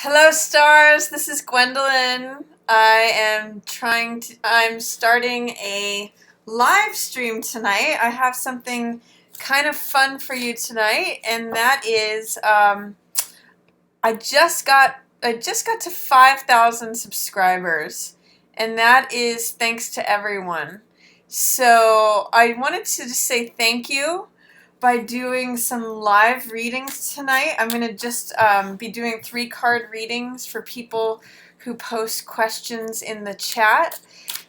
Hello stars, this is Gwendolyn. I'm starting a live stream tonight. I have something kind of fun for you tonight, and that is I just got to 5,000 subscribers, and that is thanks to everyone. So I wanted to just say thank you by doing some live readings tonight. I'm going to just be doing 3-card readings for people who post questions in the chat.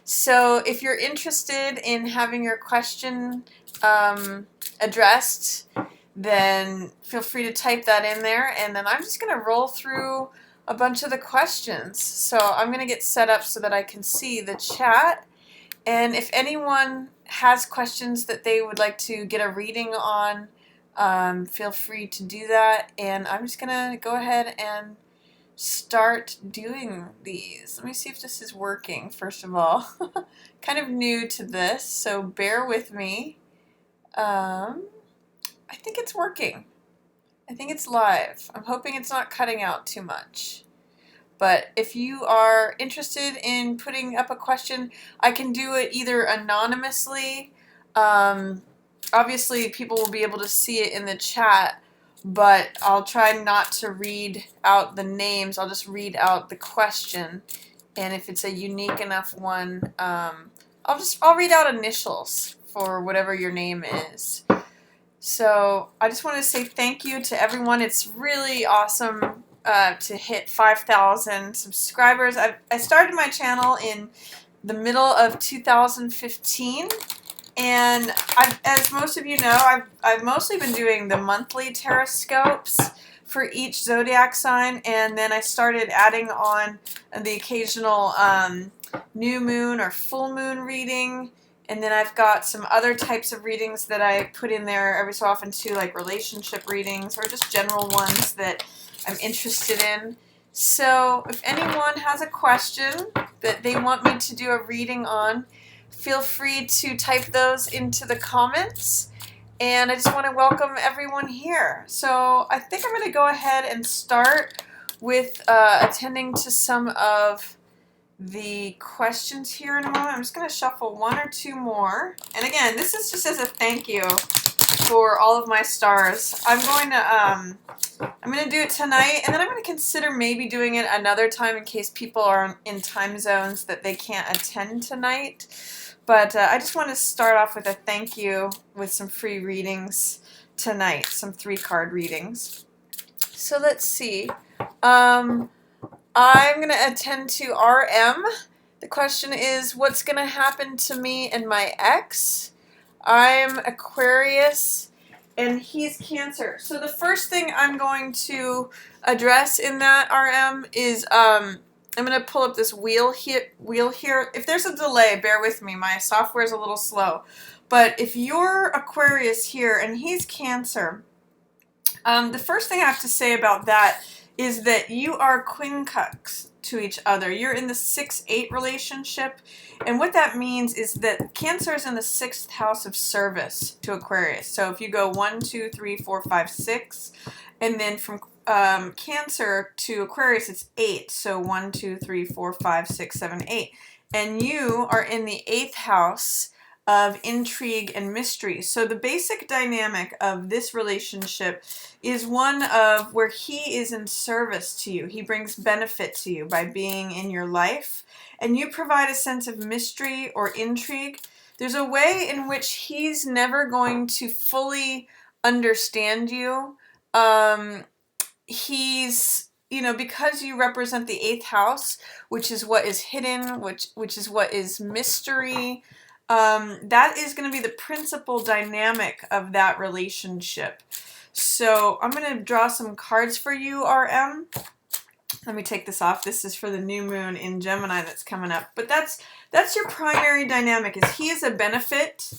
So if you're interested in having your question addressed, then feel free to type that in there, and then I'm just going to roll through a bunch of the questions. So I'm going to get set up so that I can see the chat. And if anyone has questions that they would like to get a reading on, feel free to do that. And I'm just going to go ahead and start doing these. Let me see if this is working, first of all. Kind of new to this, so bear with me. I think it's working. I think it's live. I'm hoping it's not cutting out too much. But if you are interested in putting up a question, I can do it either anonymously. Obviously, people will be able to see it in the chat, but I'll try not to read out the names. I'll just read out the question. And if it's a unique enough one, I'll read out initials for whatever your name is. So I just want to say thank you to everyone. It's really awesome to hit 5,000 subscribers. I started my channel in the middle of 2015, and as most of you know, I've mostly been doing the monthly teroscopes for each zodiac sign, and then I started adding on the occasional new moon or full moon reading. And then I've got some other types of readings that I put in there every so often too, like relationship readings or just general ones that I'm interested in. So if anyone has a question that they want me to do a reading on, feel free to type those into the comments. And I just want to welcome everyone here. So I think I'm going to go ahead and start with attending to some of the questions here in a moment. I'm just going to shuffle 1 or 2 more. And again, this is just as a thank you for all of my stars. I'm going to do it tonight, and then I'm going to consider maybe doing it another time in case people are in time zones that they can't attend tonight. But I just want to start off with a thank you with some free readings tonight, some 3-card readings. So let's see. I'm going to attend to RM. The question is, what's going to happen to me and my ex? I'm Aquarius, and he's Cancer. So the first thing I'm going to address in that RM is I'm going to pull up this wheel here. If there's a delay, bear with me. My software is a little slow. But if you're Aquarius here and he's Cancer, the first thing I have to say about that is that you are quincunx to each other. You're in the 6-8 relationship, and what that means is that Cancer is in the 6th house of service to Aquarius. So if you go 1, 2, 3, 4, 5, 6, and then from Cancer to Aquarius it's 8. So 1, 2, 3, 4, 5, 6, 7, 8. And you are in the 8th house of intrigue and mystery. So the basic dynamic of this relationship is one of where he is in service to you. He brings benefit to you by being in your life, and you provide a sense of mystery or intrigue. There's a way in which he's never going to fully understand you. Because you represent the 8th house, which is what is hidden, which is what is mystery, that is going to be the principal dynamic of that relationship. So I'm going to draw some cards for you, RM. Let me take this off. This is for the new moon in Gemini that's coming up. But that's your primary dynamic, is he is a benefit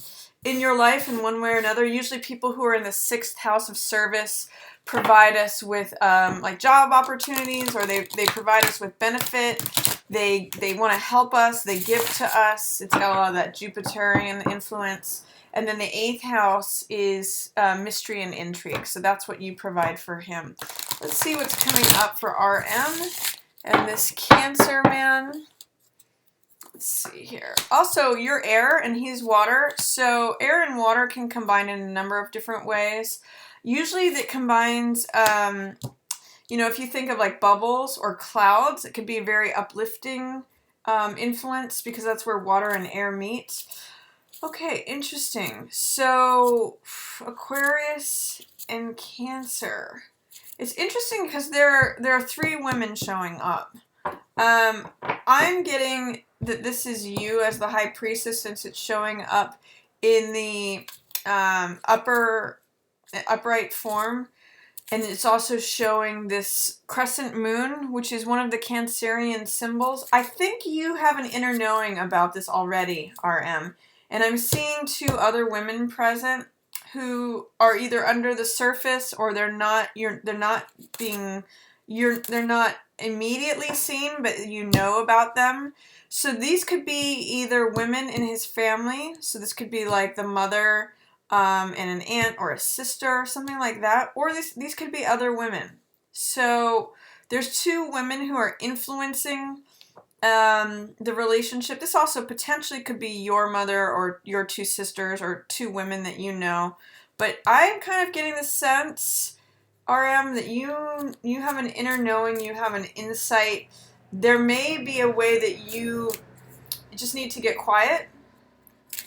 in your life in one way or another. Usually people who are in the 6th house of service provide us with like job opportunities, or they provide us with benefit. They want to help us. They give to us. It's got a lot of that Jupiterian influence. And then the 8th house is mystery and intrigue. So that's what you provide for him. Let's see what's coming up for RM and this Cancer man. Let's see here. Also, you're air and he's water. So air and water can combine in a number of different ways. Usually that combines, if you think of like bubbles or clouds, it could be a very uplifting influence because that's where water and air meet. Okay, interesting. So Aquarius and Cancer. It's interesting because there are 3 women showing up. I'm getting that this is you as the High Priestess since it's showing up in the upright form. And it's also showing this crescent moon, which is one of the Cancerian symbols. I think you have an inner knowing about this already, RM. And I'm seeing 2 other women present who are either under the surface or they're not immediately seen, but you know about them. So these could be either women in his family. So this could be like the mother and an aunt or a sister, something like that. Or these could be other women. So there's 2 women who are influencing the relationship. This also potentially could be your mother or your 2 sisters or 2 women that you know. But I'm kind of getting the sense, RM, that you have an inner knowing, you have an insight. There may be a way that you just need to get quiet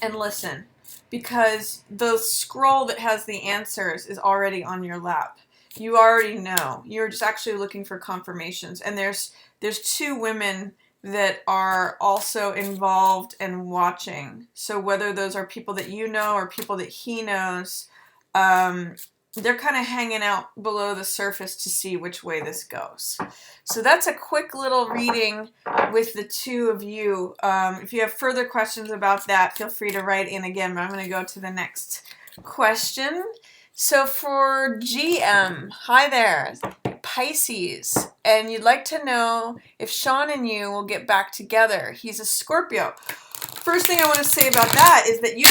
and listen, because the scroll that has the answers is already on your lap. You already know. You're just actually looking for confirmations. And there's 2 women that are also involved and watching. So whether those are people that you know or people that he knows, they're kind of hanging out below the surface to see which way this goes. So that's a quick little reading with the 2 of you. If you have further questions about that, feel free to write in again, but I'm going to go to the next question. So for GM, hi there, Pisces, and you'd like to know if Sean and you will get back together. He's a Scorpio. First thing I want to say about that is that you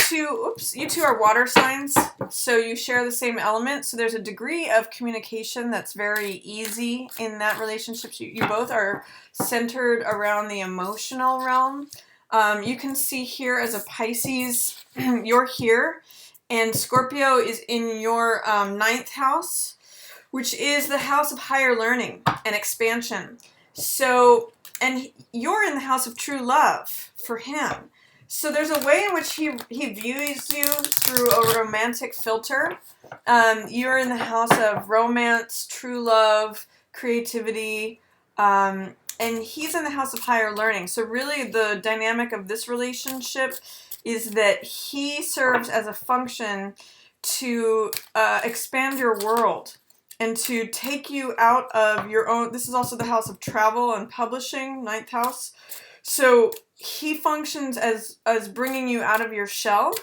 two are water signs, so you share the same element. So there's a degree of communication that's very easy in that relationship. You both are centered around the emotional realm. You can see here as a Pisces, you're here, and Scorpio is in your 9th house, which is the house of higher learning and expansion. So, and you're in the house of true love for him. So there's a way in which he views you through a romantic filter. You're in the house of romance, true love, creativity, and he's in the house of higher learning. So really the dynamic of this relationship is that he serves as a function to expand your world and to take you out of your own. This is also the house of travel and publishing, 9th house. So he functions as bringing you out of your shell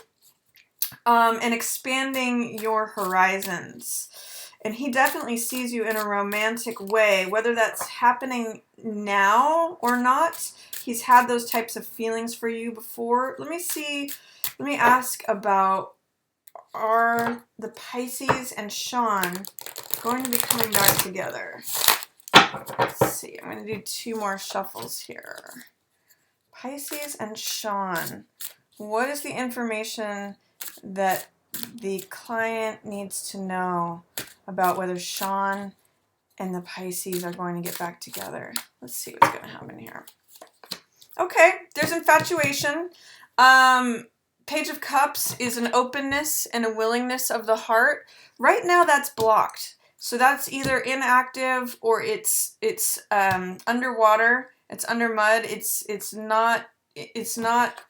and expanding your horizons. And he definitely sees you in a romantic way, whether that's happening now or not. He's had those types of feelings for you before. Let me ask about, are the Pisces and Sean going to be coming back together? Let's see. I'm going to do 2 more shuffles here. Pisces and Sean. What is the information that the client needs to know about whether Sean and the Pisces are going to get back together? Let's see what's going to happen here. Okay, there's infatuation. Page of Cups is an openness and a willingness of the heart. Right now that's blocked. So that's either inactive or it's underwater. It's under mud. It's not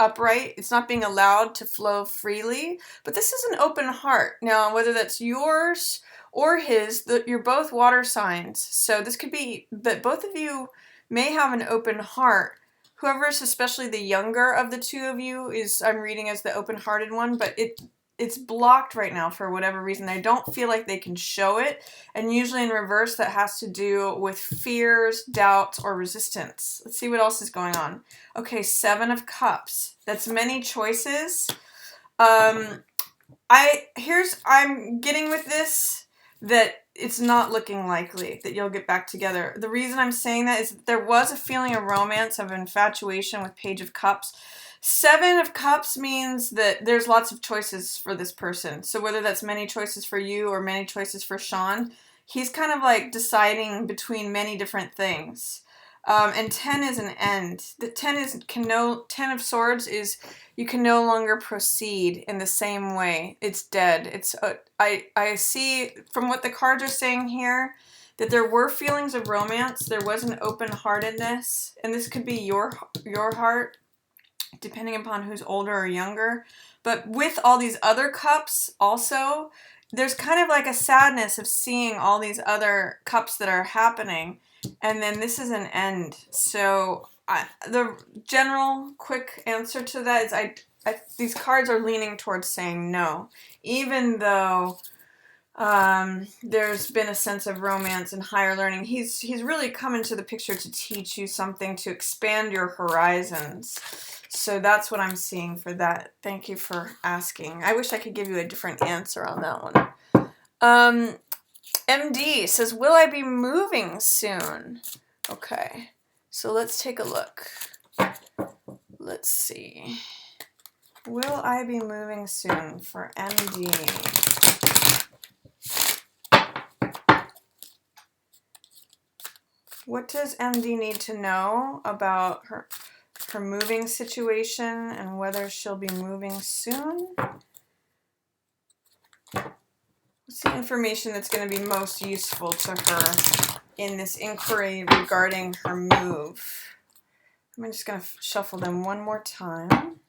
upright. It's not being allowed to flow freely. But this is an open heart. Now, whether that's yours or his, you're both water signs. So this could be that both of you may have an open heart. Whoever is especially the younger of the 2 of you is, I'm reading as the open-hearted one, but it's blocked right now for whatever reason. They don't feel like they can show it. And usually in reverse, that has to do with fears, doubts, or resistance. Let's see what else is going on. Okay, 7 of Cups. That's many choices. I'm getting with this that it's not looking likely that you'll get back together. The reason I'm saying that is that there was a feeling of romance, of infatuation with Page of Cups. 7 of Cups means that there's lots of choices for this person. So whether that's many choices for you or many choices for Sean, he's kind of like deciding between many different things. And 10 is an end. The 10 of Swords is you can no longer proceed in the same way. It's dead. It's I see from what the cards are saying here that there were feelings of romance. There was an open-heartedness, and this could be your heart, depending upon who's older or younger. But with all these other cups also, there's kind of like a sadness of seeing all these other cups that are happening. And then this is an end. So the general quick answer to that is these cards are leaning towards saying no. Even though there's been a sense of romance and higher learning. He's really come into the picture to teach you something, to expand your horizons. So that's what I'm seeing for that. Thank you for asking. I wish I could give you a different answer on that one. MD says, will I be moving soon? Okay, so let's take a look. Let's see. Will I be moving soon for MD? What does MD need to know about her moving situation and whether she'll be moving soon? What's the information that's going to be most useful to her in this inquiry regarding her move? I'm just going to shuffle them one more time.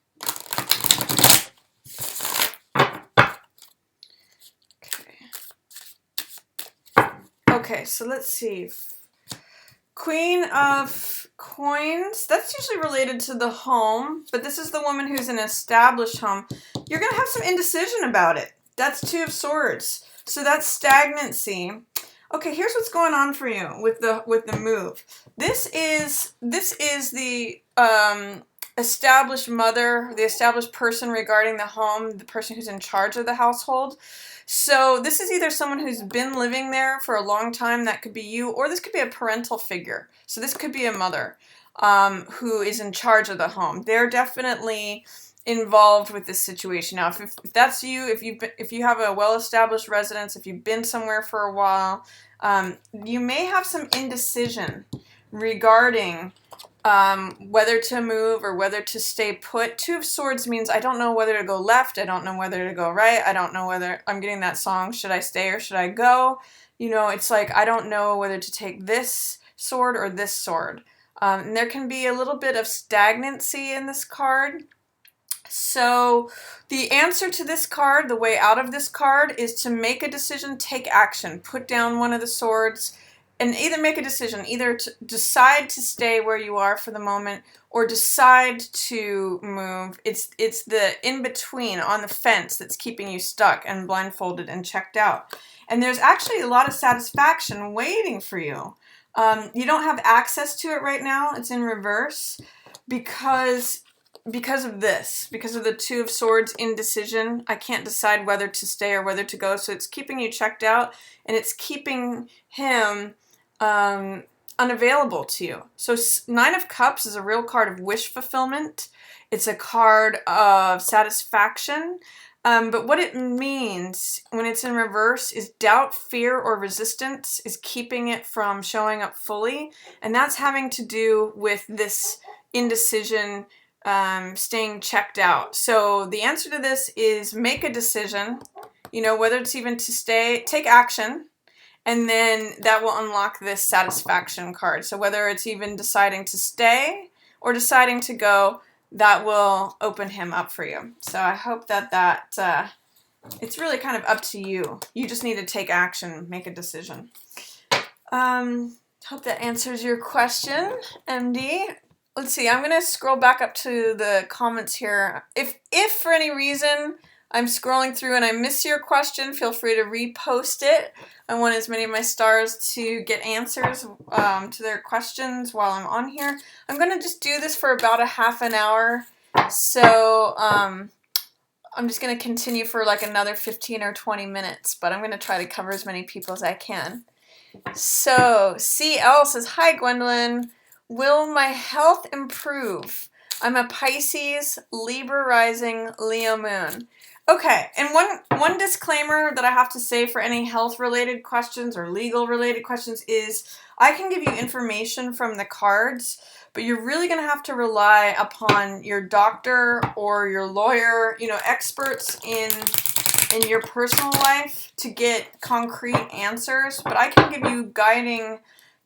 Okay, so let's see. Queen of Coins, that's usually related to the home, but this is the woman who's in an established home. You're going to have some indecision about it. That's 2 of Swords. So that's stagnancy. Okay, here's what's going on for you with the move. This is the established mother, the established person regarding the home, the person who's in charge of the household. So this is either someone who's been living there for a long time, that could be you, or this could be a parental figure. So this could be a mother who is in charge of the home. They're definitely involved with this situation. Now, if that's you, if you have a well-established residence, if you've been somewhere for a while, you may have some indecision regarding whether to move or whether to stay put. 2 of Swords means I don't know whether to go left, I don't know whether to go right, I don't know whether, I'm getting that song, should I stay or should I go? You know, it's like I don't know whether to take this sword or this sword. And there can be a little bit of stagnancy in this card. So the answer to this card, the way out of this card, is to make a decision, take action, put down one of the swords, and either make a decision, either to decide to stay where you are for the moment or decide to move. It's the in-between on the fence that's keeping you stuck and blindfolded and checked out. And there's actually a lot of satisfaction waiting for you. You don't have access to it right now. It's in reverse because of this, because of the 2 of Swords indecision. I can't decide whether to stay or whether to go, so it's keeping you checked out, and it's keeping him unavailable to you. So 9 of Cups is a real card of wish fulfillment. It's a card of satisfaction. But what it means when it's in reverse is doubt, fear, or resistance is keeping it from showing up fully. And that's having to do with this indecision, staying checked out. So the answer to this is make a decision, you know, whether it's even to stay, take action, and then that will unlock this satisfaction card. So whether it's even deciding to stay or deciding to go, that will open him up for you. So I hope that it's really kind of up to you. You just need to take action, make a decision. Hope that answers your question, MD. Let's see, I'm going to scroll back up to the comments here. If for any reason I'm scrolling through and I miss your question, feel free to repost it. I want as many of my stars to get answers to their questions while I'm on here. I'm going to just do this for about a half an hour. So I'm just going to continue for like another 15 or 20 minutes, but I'm going to try to cover as many people as I can. So, CL says, "Hi, Gwendolyn. Will my health improve? I'm a Pisces, Libra rising, Leo moon." Okay, and one disclaimer that I have to say for any health-related questions or legal-related questions is I can give you information from the cards, but you're really going to have to rely upon your doctor or your lawyer, experts in your personal life to get concrete answers, but I can give you guiding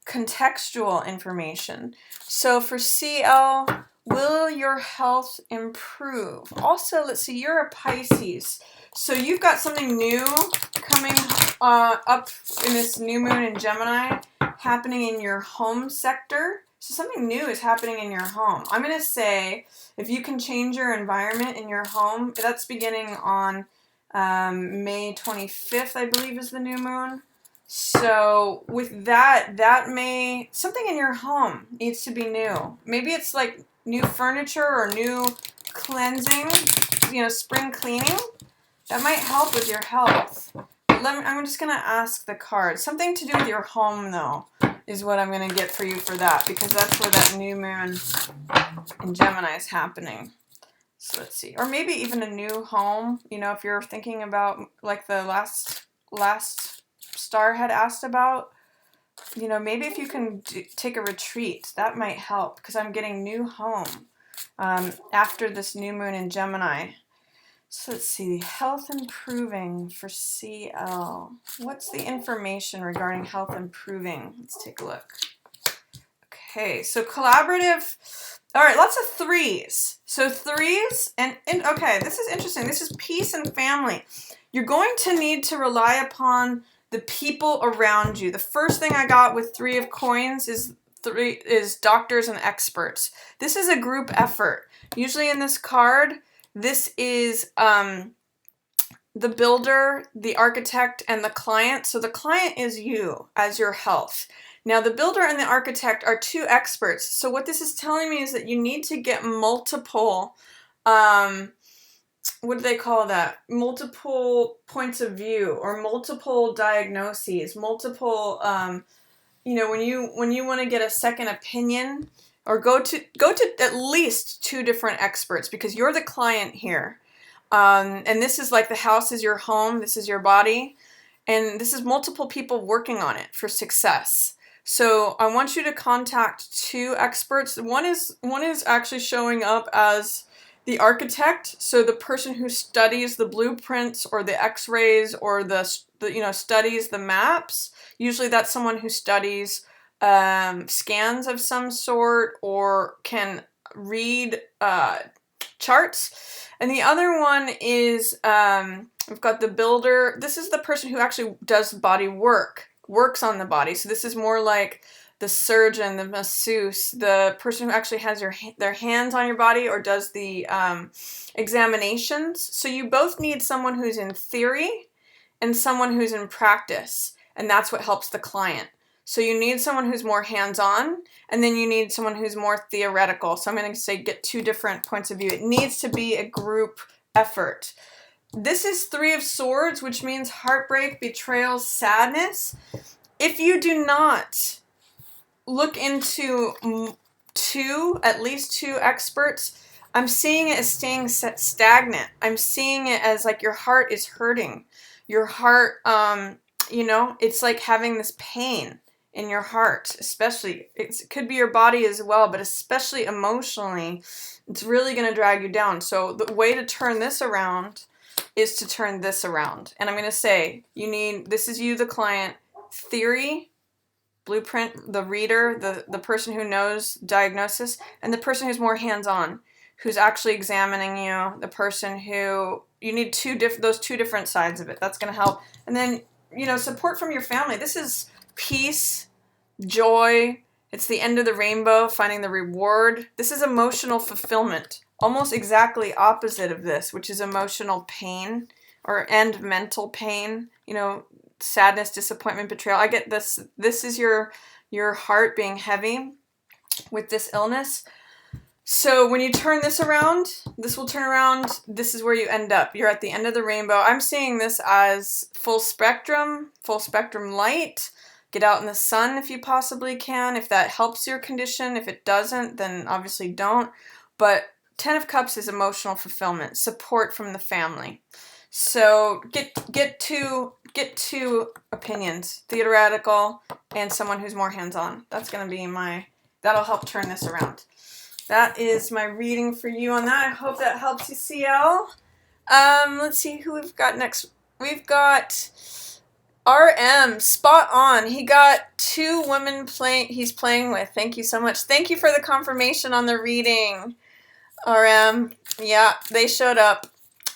contextual information. So for CL, will your health improve? Also, let's see, you're a Pisces. So you've got something new coming up in this new moon in Gemini happening in your home sector. So something new is happening in your home. I'm going to say if you can change your environment in your home, that's beginning on May 25th, I believe, is the new moon. So with that something in your home needs to be new. Maybe it's like new furniture or new cleansing, spring cleaning. That might help with your health. I'm just going to ask the cards. Something to do with your home, though, is what I'm going to get for you for that, because that's where that new moon in Gemini is happening. So let's see. Or maybe even a new home, if you're thinking about, like the last star had asked about, maybe if you can take a retreat, that might help, because I'm getting new home after this new moon in Gemini. So let's see, health improving for CL. What's the information regarding health improving? Let's take a look. Okay, so collaborative. All right, lots of threes. So threes, and okay, this is interesting. This is peace and family. You're going to need to rely upon the people around you. The first thing I got with 3 of coins is doctors and experts. This is a group effort. Usually in this card, this is the builder, the architect, and the client. So the client is you as your health. Now, the builder and the architect are 2 experts. So what this is telling me is that you need to get multiple, what do they call that? Multiple points of view or multiple diagnoses, multiple, when you want to get a second opinion, or go to at least 2 different experts, because you're the client here. And this is like the house is your home, this is your body, and this is multiple people working on it for success. So I want you to contact 2 experts. One is actually showing up as the architect, so the person who studies the blueprints or the x-rays or the studies the maps. Usually that's someone who studies scans of some sort or can read charts. And the other one is we've got the builder. This is the person who actually does body work, works on the body. So this is more like the surgeon, the masseuse, the person who actually has their hands on your body or does the examinations. So you both need someone who's in theory and someone who's in practice, and that's what helps the client. So you need someone who's more hands-on, and then you need someone who's more theoretical. So I'm going to say get 2 different points of view. It needs to be a group effort. This is 3 of Swords, which means heartbreak, betrayal, sadness. If you do not look into at least two experts, I'm seeing it as staying stagnant. I'm seeing it as like your heart is hurting. Your heart, it's like having this pain in your heart, especially. It could be your body as well, but especially emotionally, it's really going to drag you down. So the way to turn this around is to turn this around. And I'm going to say, this is you, the client, theory, blueprint, the reader, the person who knows diagnosis, and the person who's more hands-on, who's actually examining you, the person who, you need those two different sides of it. That's going to help. And then, support from your family. This is peace, joy. It's the end of the rainbow, finding the reward. This is emotional fulfillment. Almost exactly opposite of this, which is emotional pain and mental pain. Sadness, disappointment, betrayal. I get this. This is your heart being heavy with this illness. So when you turn this around, this will turn around. This is where you end up. You're at the end of the rainbow. I'm seeing this as full spectrum light. Get out in the sun if you possibly can, if that helps your condition. If it doesn't, then obviously don't. But Ten of Cups is emotional fulfillment, support from the family. So get two opinions, theoretical and someone who's more hands-on. That's going to be that'll help turn this around. That is my reading for you on that. I hope that helps you, CL. Let's see who we've got next. We've got RM, spot on. He got 2 women he's playing with. Thank you so much. Thank you for the confirmation on the reading, RM. Yeah, they showed up.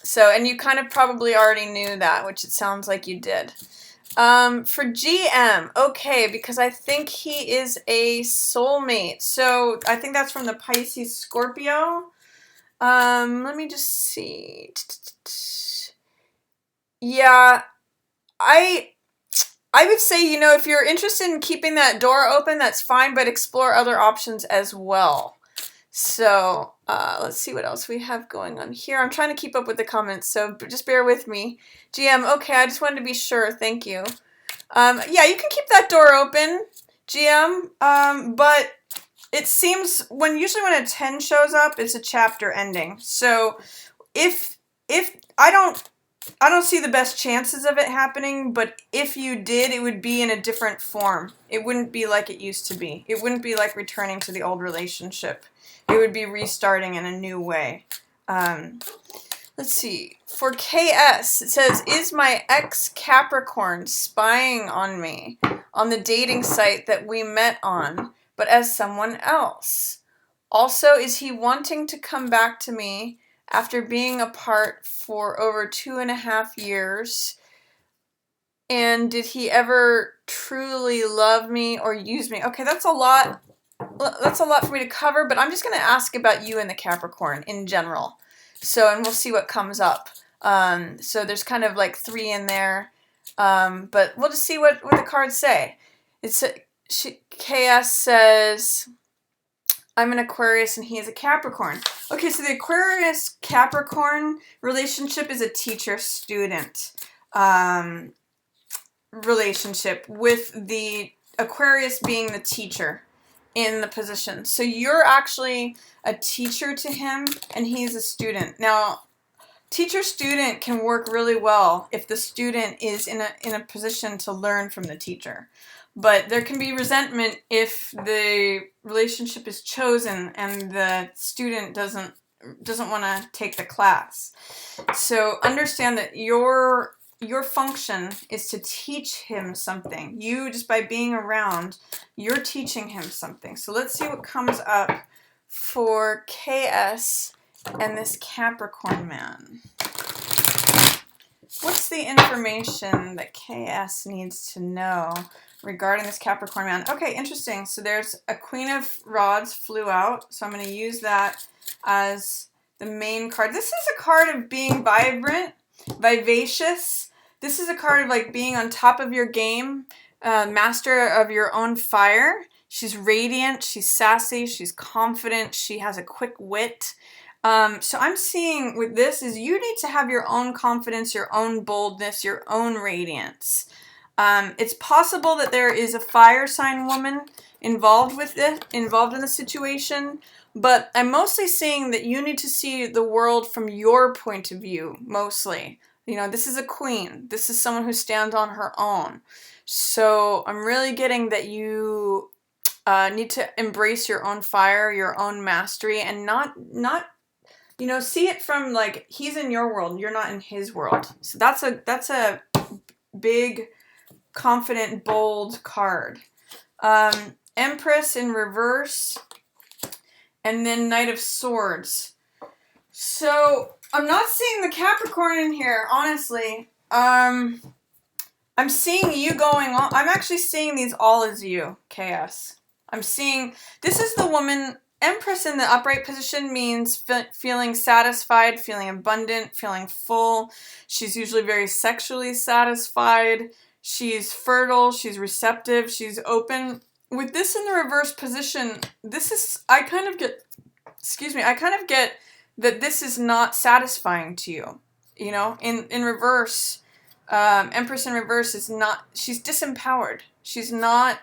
So, and you kind of probably already knew that, which it sounds like you did. For GM, okay, because I think he is a soulmate. So I think that's from the Pisces Scorpio. Let me just see. Yeah, I would say, if you're interested in keeping that door open, that's fine, but explore other options as well. So, let's see what else we have going on here. I'm trying to keep up with the comments, so just bear with me. GM, okay, I just wanted to be sure. Thank you. Yeah, you can keep that door open, GM, but it seems usually when a 10 shows up, it's a chapter ending. So, if I don't see the best chances of it happening, but if you did, it would be in a different form. It wouldn't be like it used to be. It wouldn't be like returning to the old relationship. It would be restarting in a new way. Let's see. For KS, it says, is my ex-Capricorn spying on me on the dating site that we met on, but as someone else? Also, is he wanting to come back to me after being apart for over 2.5 years? And did he ever truly love me or use me? Okay, that's a lot. That's a lot for me to cover, but I'm just going to ask about you and the Capricorn in general. So, and we'll see what comes up. So there's kind of like 3 in there, but we'll just see what the cards say. KS says, I'm an Aquarius and he is a Capricorn. Okay, so the Aquarius-Capricorn relationship is a teacher-student relationship, with the Aquarius being the teacher in the position. So you're actually a teacher to him and he's a student. Now, teacher-student can work really well if the student is in a position to learn from the teacher. But there can be resentment if the relationship is chosen and the student doesn't want to take the class. So understand that your function is to teach him something. You, just by being around, you're teaching him something. So let's see what comes up for KS and this Capricorn man. What's the information that KS needs to know regarding this Capricorn man? Okay, interesting. So there's a Queen of Rods flew out. So I'm going to use that as the main card. This is a card of being vibrant, vivacious. This is a card of like being on top of your game, master of your own fire. She's radiant, she's sassy, she's confident, she has a quick wit. So I'm seeing with this is you need to have your own confidence, your own boldness, your own radiance. It's possible that there is a fire sign woman involved in the situation, but I'm mostly seeing that you need to see the world from your point of view, mostly. This is a queen. This is someone who stands on her own. So I'm really getting that you need to embrace your own fire, your own mastery, and not see it from like he's in your world, you're not in his world. So that's a big, confident, bold card. Empress in reverse, and then Knight of Swords. So I'm not seeing the Capricorn in here, honestly. I'm seeing you going on. I'm actually seeing these all as you, KS. I'm seeing this is the woman. Empress in the upright position means feeling satisfied, feeling abundant, feeling full. She's usually very sexually satisfied. She's fertile. She's receptive. She's open. With this in the reverse position, I kind of get excuse me, I kind of get that this is not satisfying to you. You know, in reverse, Empress in reverse is not. She's disempowered. She's not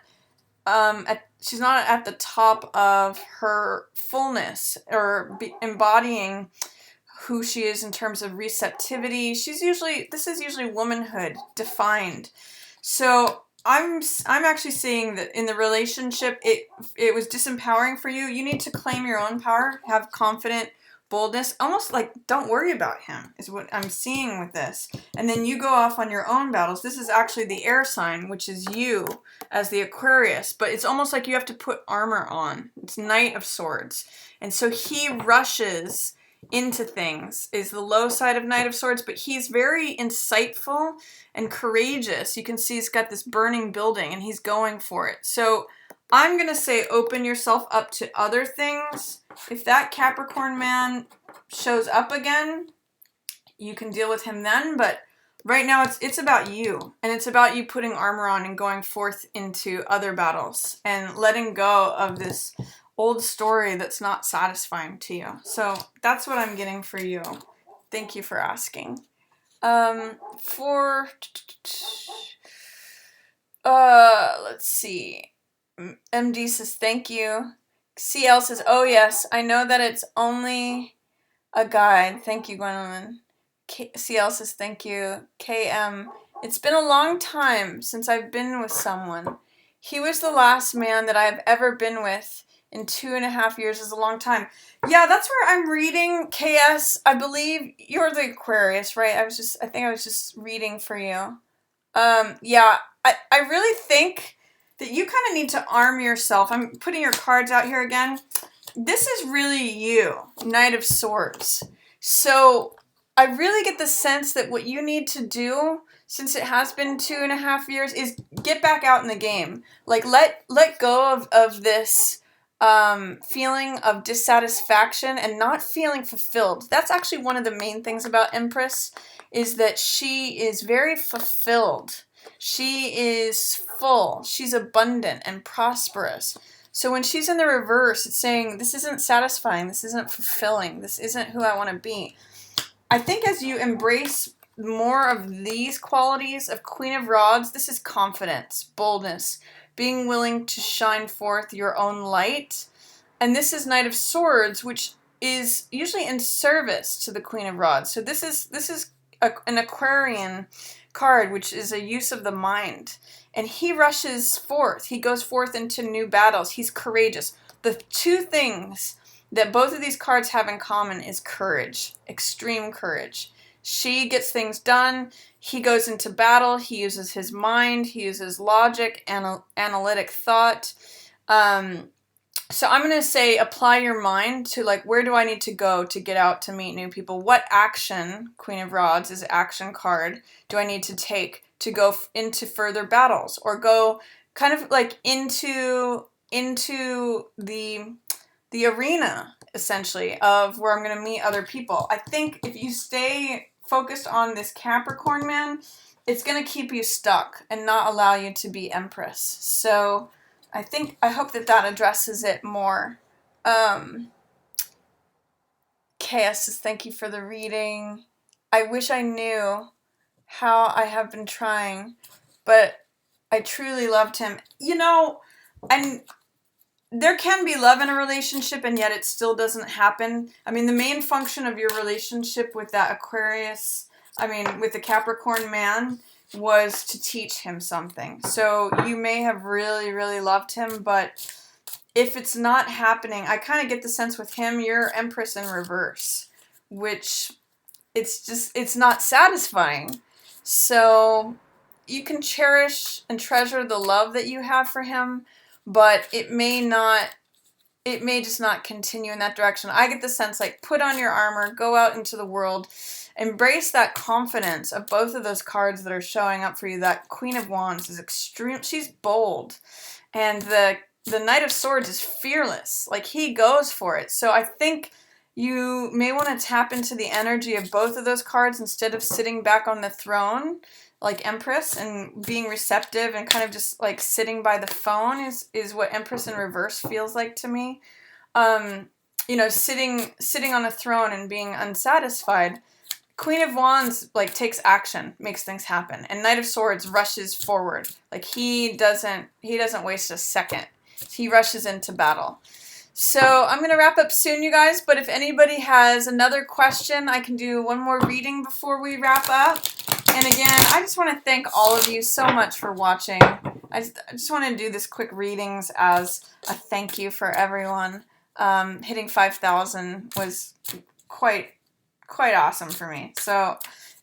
at the top of her fullness or embodying who she is in terms of receptivity. This is usually womanhood defined. So I'm actually seeing that in the relationship it was disempowering for you. You need to claim your own power, have confident boldness, almost like don't worry about him is what I'm seeing with this. And then you go off on your own battles. This is actually the air sign, which is you as the Aquarius, but it's almost like you have to put armor on. It's Knight of Swords. And so he rushes into things, is the low side of Knight of Swords, but he's very insightful and courageous. You can see he's got this burning building and he's going for it. So I'm going to say open yourself up to other things. If that Capricorn man shows up again, you can deal with him then, but right now it's about you, and it's about you putting armor on and going forth into other battles and letting go of this old story that's not satisfying to you. So that's what I'm getting for you. Thank you for asking. Let's see. MD says thank you. CL says, oh yes, I know that it's only a guide. Thank you, Gwendolyn. CL says thank you. KM, it's been a long time since I've been with someone. He was the last man that I've ever been with in 2.5 years is a long time. Yeah, that's where I'm reading. KS, I believe you're the Aquarius, right? I think I was just reading for you. Yeah, I really think that you kind of need to arm yourself. I'm putting your cards out here again. This is really you, Knight of Swords. So I really get the sense that what you need to do, since it has been 2.5 years, is get back out in the game. Like let go of this feeling of dissatisfaction and not feeling fulfilled. That's actually one of the main things about Empress, is that she is very fulfilled. She is full. She's abundant and prosperous. So when she's in the reverse, it's saying, this isn't satisfying. This isn't fulfilling. This isn't who I want to be. I think as you embrace more of these qualities of Queen of Rods, this is confidence, boldness, being willing to shine forth your own light. And this is Knight of Swords, which is usually in service to the Queen of Rods. So this is an Aquarian card, which is a use of the mind. And he rushes forth. He goes forth into new battles. He's courageous. The two things that both of these cards have in common is courage, extreme courage. She gets things done. He goes into battle. He uses his mind. He uses logic, analytic thought. So I'm going to say apply your mind to, like, where do I need to go to get out to meet new people? What action, Queen of Rods is action card, do I need to take to go into further battles, or go kind of like into the arena, essentially, of where I'm going to meet other people. I think if you stay focused on this Capricorn man, it's going to keep you stuck and not allow you to be Empress. So I hope that addresses it more. Chaos says, thank you for the reading. I wish I knew how I have been trying, but I truly loved him. You know, and there can be love in a relationship and yet it still doesn't happen. I mean, the main function of your relationship with that Aquarius, with the Capricorn man, was to teach him something. So you may have really, really loved him, but if it's not happening, I kind of get the sense with him, you're Empress in reverse, which it's not satisfying. So you can cherish and treasure the love that you have for him, but it may just not continue in that direction. I get the sense, like, put on your armor, go out into the world, embrace that confidence of both of those cards that are showing up for you. That Queen of Wands is extreme. She's bold. And the Knight of Swords is fearless. Like, he goes for it. So I think you may want to tap into the energy of both of those cards instead of sitting back on the throne like Empress and being receptive and kind of just like sitting by the phone is what Empress in reverse feels like to me. sitting on a throne and being unsatisfied. Queen of Wands, like, takes action, makes things happen, and Knight of Swords rushes forward. Like, he doesn't waste a second. He rushes into battle. So I'm gonna wrap up soon, you guys. But if anybody has another question, I can do one more reading before we wrap up. And again, I just want to thank all of you so much for watching. I just want to do this quick readings as a thank you for everyone. Hitting 5,000 was quite awesome for me. So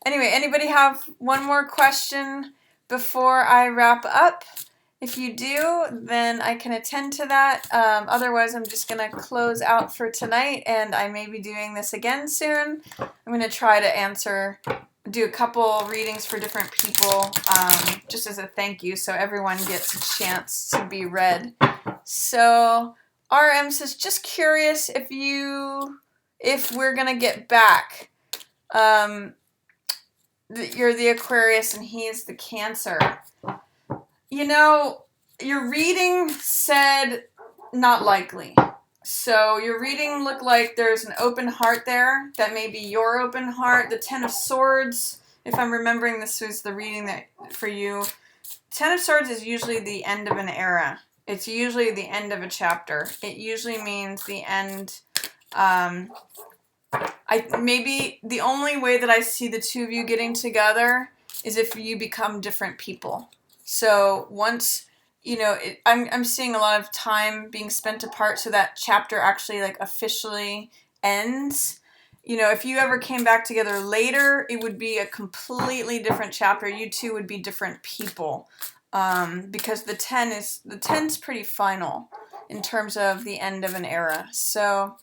anyway, anybody have one more question before I wrap up? If you do, then I can attend to that. Otherwise, I'm just going to close out for tonight, and I may be doing this again soon. I'm going to try to do a couple readings for different people, just as a thank you, so everyone gets a chance to be read. So RM says, just curious if we're going to get back. You're the Aquarius and he's the Cancer. Your reading said not likely. So your reading looked like there's an open heart there. That may be your open heart. The Ten of Swords, if I'm remembering this was the reading that for you. Ten of Swords is usually the end of an era. It's usually the end of a chapter. It usually means the end. Maybe the only way that I see the two of you getting together is if you become different people. So once, I'm seeing a lot of time being spent apart, so that chapter actually like officially ends. If you ever came back together later, it would be a completely different chapter. You two would be different people, because the 10's pretty final in terms of the end of an era. So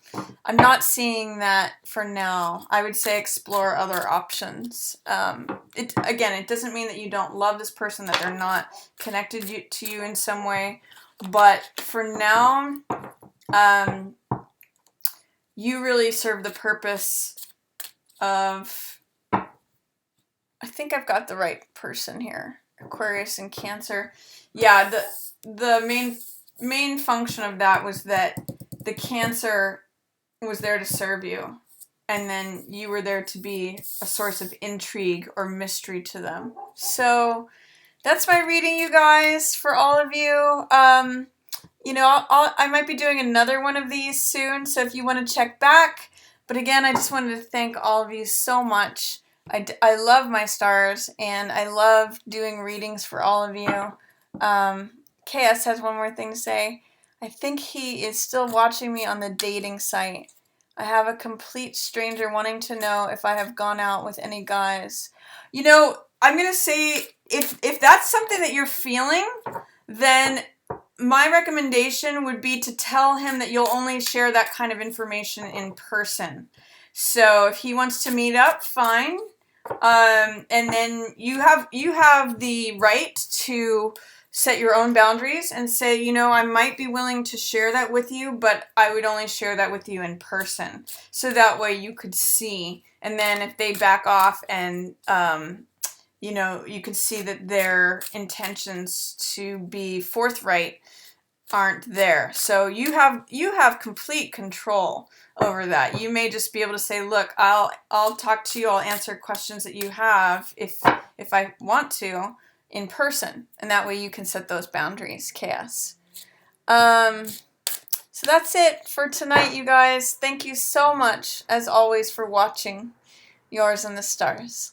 I'm not seeing that for now. I would say explore other options. It doesn't mean that you don't love this person, that they're not connected to you in some way. But for now, you really serve the purpose of... I think I've got the right person here. Aquarius and Cancer. Yeah, the main function of that was that the Cancer was there to serve you, and then you were there to be a source of intrigue or mystery to them. So that's my reading, you guys, for all of you. I might be doing another one of these soon, so if you want to check back. But again, I just wanted to thank all of you so much. I love my stars, and I love doing readings for all of you. KS has one more thing to say. I think he is still watching me on the dating site. I have a complete stranger wanting to know if I have gone out with any guys. I'm going to say, if that's something that you're feeling, then my recommendation would be to tell him that you'll only share that kind of information in person. So if he wants to meet up, fine. And then you have the right to set your own boundaries and say, I might be willing to share that with you, but I would only share that with you in person. So that way you could see. And then if they back off and, you could see that their intentions to be forthright aren't there. So you have complete control over that. You may just be able to say, look, I'll talk to you, I'll answer questions that you have if I want to in person, and that way you can set those boundaries. Chaos. So that's it for tonight, you guys. Thank you so much, as always, for watching. Yours and the Stars.